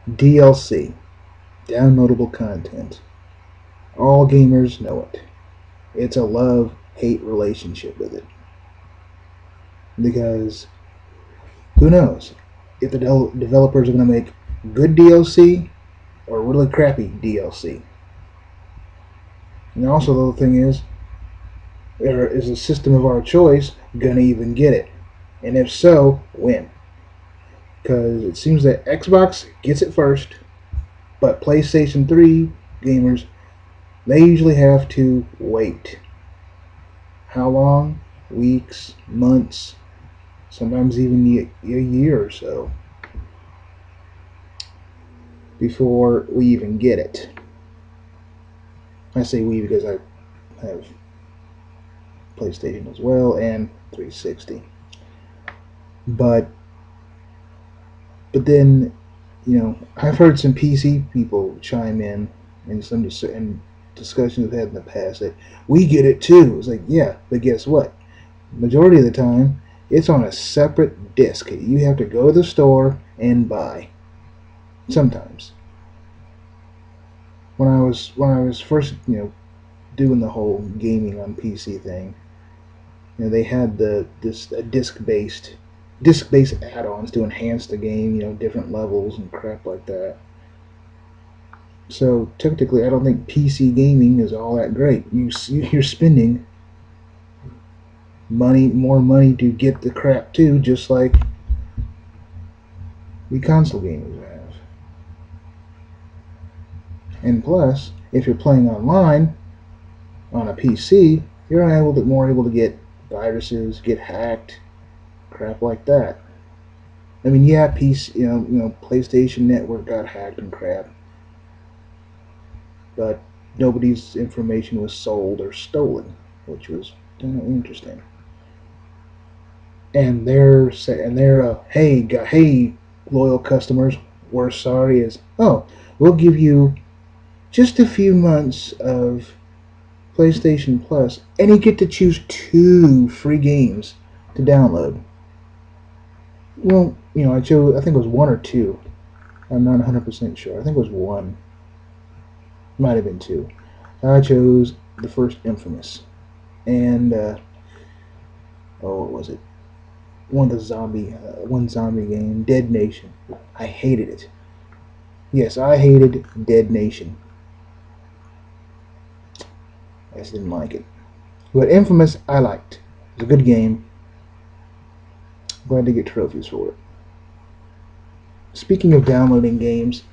DLC, downloadable content. All gamers know it. It's a love-hate relationship with it. Because who knows if the developers are going to make good DLC or really crappy DLC. And also, the other thing is, is the system of our choice going to even get it? And if so, when? Because it seems that Xbox gets it first, but PlayStation 3 gamers, they usually have to wait. How long? Weeks, months, sometimes even a year or so before we even get it. I say we because I have PlayStation as well and 360. But then, I've heard some PC people chime in some discussions I've had in the past that we get it too. It's like, yeah, but guess what? Majority of the time, it's on a separate disc. You have to go to the store and buy. Sometimes. When I was first doing the whole gaming on PC thing, they had this disc based add-ons to enhance the game, different levels and crap like that. So technically, I don't think PC gaming is all that great. You're spending more money to get the crap too, just like the console gamers have. And plus, if you're playing online on a PC, you're more able to get viruses, get hacked, crap like that. I mean, yeah, PC, PlayStation Network got hacked and crap, but nobody's information was sold or stolen, which was interesting. And hey, loyal customers, we're sorry. We'll give you just a few months of PlayStation Plus, and you get to choose 2 free games to download. Well, I chose. I think it was 1 or 2. I'm not 100% sure. I think it was 1. Might have been 2. I chose the first Infamous, and what was it? One zombie game, Dead Nation. I hated it. Yes, I hated Dead Nation. I just didn't like it. But Infamous, I liked. It was a good game. Glad to get trophies for it. Speaking of downloading games,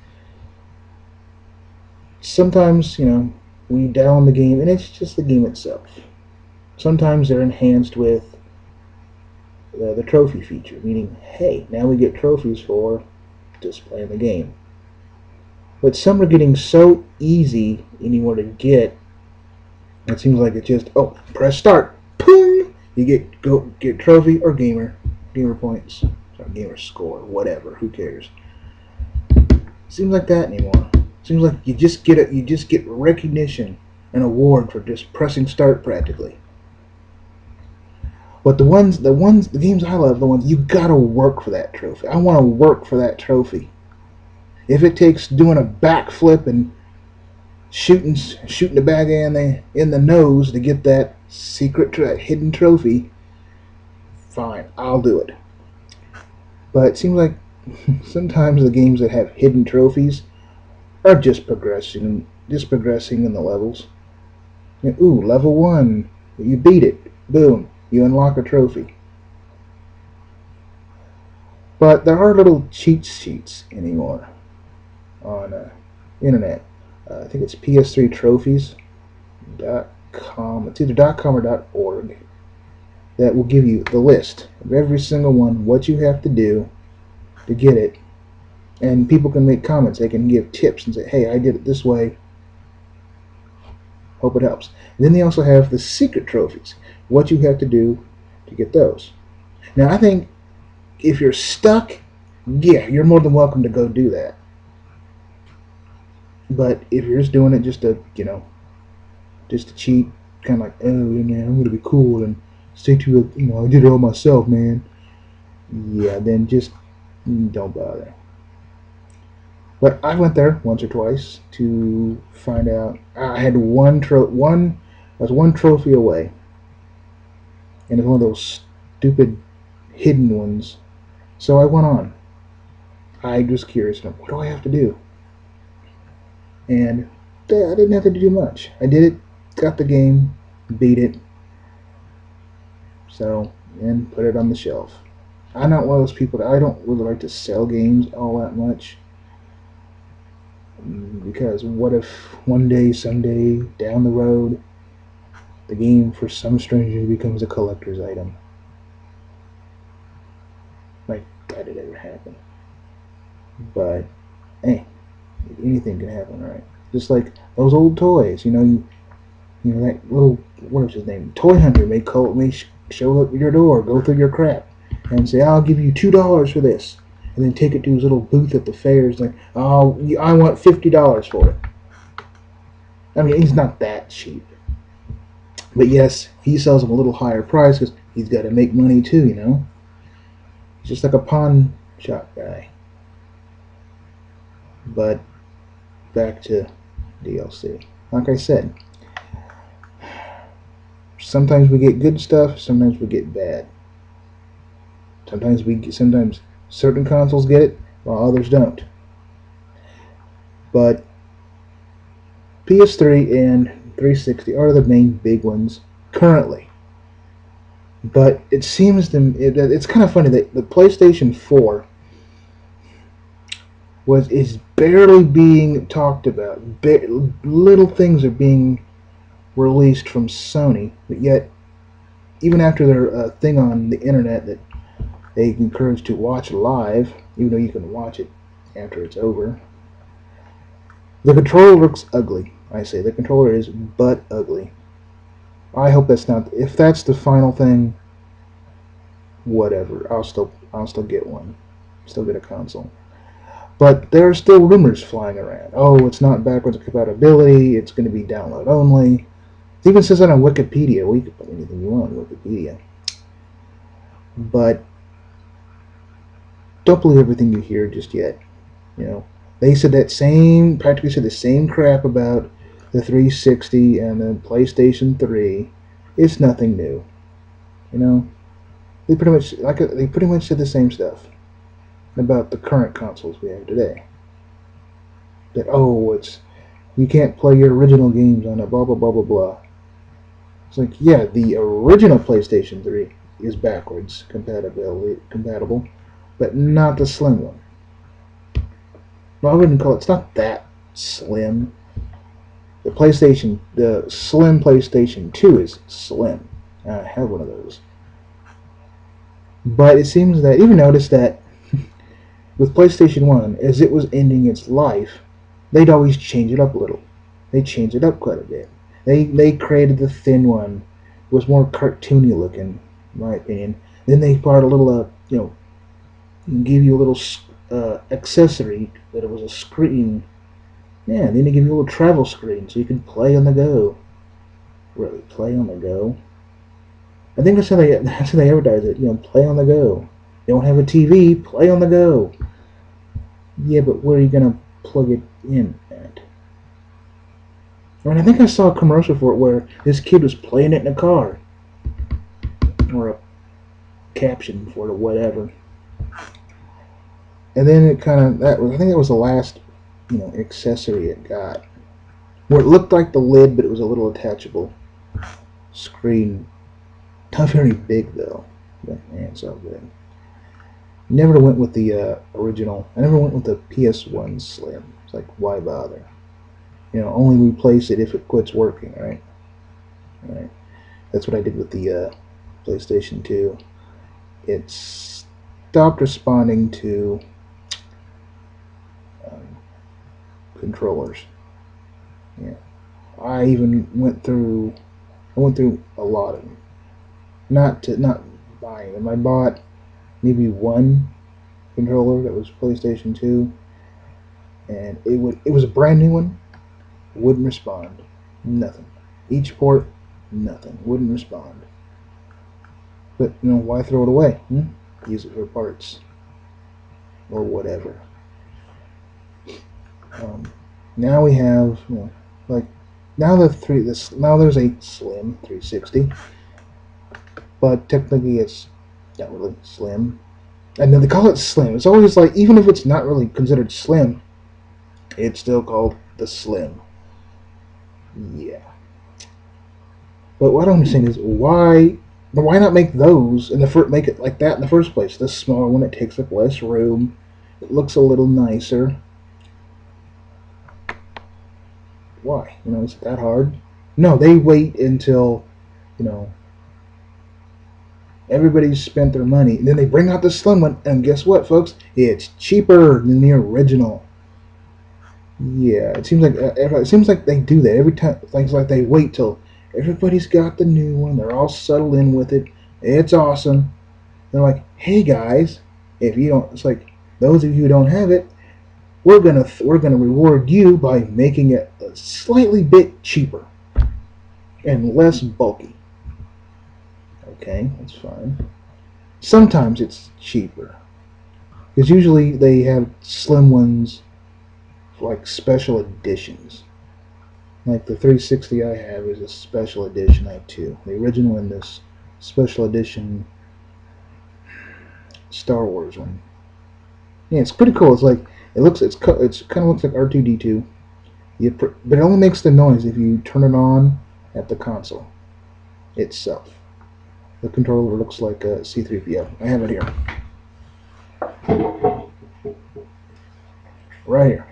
sometimes, we download the game and it's just the game itself. Sometimes they're enhanced with the trophy feature, meaning, hey, now we get trophies for just playing the game. But some are getting so easy anymore to get, it seems like it's just, press start, boom, you get trophy or gamer points, or gamer score, whatever, who cares? Seems like that anymore. Seems like you just get recognition, an award for just pressing start practically. But the games I love, the ones you gotta work for that trophy. I want to work for that trophy. If it takes doing a backflip and shooting the bad guy in the nose to get that hidden trophy, fine, I'll do it. But it seems like sometimes the games that have hidden trophies are just progressing in the levels. Ooh, level 1, you beat it, boom, you unlock a trophy. But there are little cheat sheets anymore on internet. I think it's PS3trophies.com. It's either .com or .org. That will give you the list of every single one, what you have to do to get it, and people can make comments. They can give tips and say, "Hey, I did it this way. Hope it helps." And then they also have the secret trophies, what you have to do to get those. Now, I think if you're stuck, yeah, you're more than welcome to go do that. But if you're just doing it just to cheat, kind of like, oh man, I'm gonna be cool and stick to it, I did it all myself, man. Yeah, then just don't bother. But I went there once or twice to find out. I had I was one trophy away, and it's one of those stupid hidden ones. So I went on. I was curious. What do I have to do? And I didn't have to do much. I did it, got the game, beat it, so and put it on the shelf. I'm not one of those people that I don't really like to sell games all that much, because what if one day, someday down the road, the game for some strange reason becomes a collector's item? Like, that did ever happen. But hey, anything can happen, right? Just like those old toys, you know that little, what was his name? Toy Hunter may show up at your door, go through your crap, and say, "I'll give you $2 for this," and then take it to his little booth at the fairs, like, "Oh, I want $50 for it." I mean, he's not that cheap, but yes, he sells them a little higher price because he's got to make money too. He's just like a pawn shop guy. But back to DLC. Like I said, sometimes we get good stuff, sometimes we get bad. Sometimes certain consoles get it, while others don't. But PS3 and 360 are the main big ones currently. But it seems it's kind of funny that the PlayStation 4 is barely being talked about. Little things are being released from Sony, but yet even after their thing on the internet that they encourage to watch live, even though you can watch it after it's over, the controller looks ugly. I say the controller is butt ugly. I hope that's not. If that's the final thing, whatever. I'll still get one. Still get a console. But there are still rumors flying around. Oh, it's not backwards compatibility. It's going to be download only. It even says that on Wikipedia. Well, you can put anything you want on Wikipedia. But don't believe everything you hear just yet. They said practically said the same crap about the 360 and the PlayStation 3. It's nothing new. They pretty much said the same stuff about the current consoles we have today. That you can't play your original games on a blah blah blah blah blah. It's like, yeah, the original PlayStation 3 is backwards compatible, but not the slim one. Well, I wouldn't call it's not that slim. The slim PlayStation 2 is slim. I have one of those. But it seems that, even noticed that with PlayStation 1, as it was ending its life, they'd always change it up a little. They changed it up quite a bit. They created the thin one. It was more cartoony looking, in my opinion. Then they brought a little, give you a little accessory that it was a screen. Yeah, then they give you a little travel screen so you can play on the go. Really, play on the go? I think that's how they advertise it. Play on the go. You don't have a TV, play on the go. Yeah, but where are you gonna plug it in at? I mean, I think I saw a commercial for it where this kid was playing it in a car, or a caption for it, or whatever. And then I think that was the last, accessory it got, where it looked like the lid, but it was a little attachable screen. Not very big though, but man, it's all good. Never went with the original. I never went with the PS1 Slim. It's like, why bother? Only replace it if it quits working, right? Right. That's what I did with the PlayStation 2. It stopped responding to controllers. Yeah. I went through a lot of them. Not buying them. I bought maybe one controller that was PlayStation 2, and it was a brand new one. Wouldn't respond. Nothing. Each port, nothing. Wouldn't respond. But why throw it away? Use it for parts or whatever. Now we have, you know, like now now there's a slim 360, but technically it's not really slim. And then they call it slim. It's always like, even if it's not really considered slim, it's still called the slim. Yeah. But what I don't understand is why not make those in the make it like that in the first place? This smaller one, it takes up less room. It looks a little nicer. Why? You know, is it that hard? No, they wait until, you know, everybody's spent their money, and then they bring out the slim one, and guess what, folks? It's cheaper than the original. Yeah, it seems like they do that every time. Things like they wait till everybody's got the new one, they're all settled in with it. It's awesome. They're like, hey guys, if you don't, it's like those of you who don't have it, we're gonna reward you by making it a slightly bit cheaper and less bulky. Okay, that's fine. Sometimes it's cheaper because usually they have slim ones for like special editions. Like the 360 I have is a special edition. I have two. The original and this special edition Star Wars one. Yeah, it's pretty cool. It's like it's kind of looks like R2D2. But it only makes the noise if you turn it on at the console itself. The controller looks like a C-3PO. I have it here. Right here.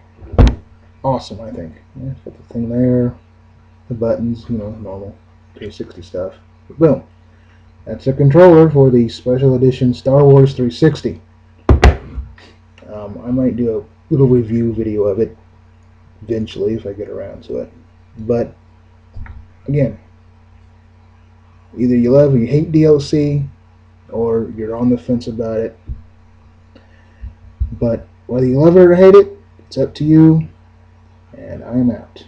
Awesome, I think. Yeah, got the thing there. The buttons, you know, normal 360 stuff. Boom. That's a controller for the special edition Star Wars 360. I might do a little review video of it eventually if I get around to it. But again, either you love or you hate DLC, or you're on the fence about it. But whether you love it or hate it, it's up to you. And I'm out.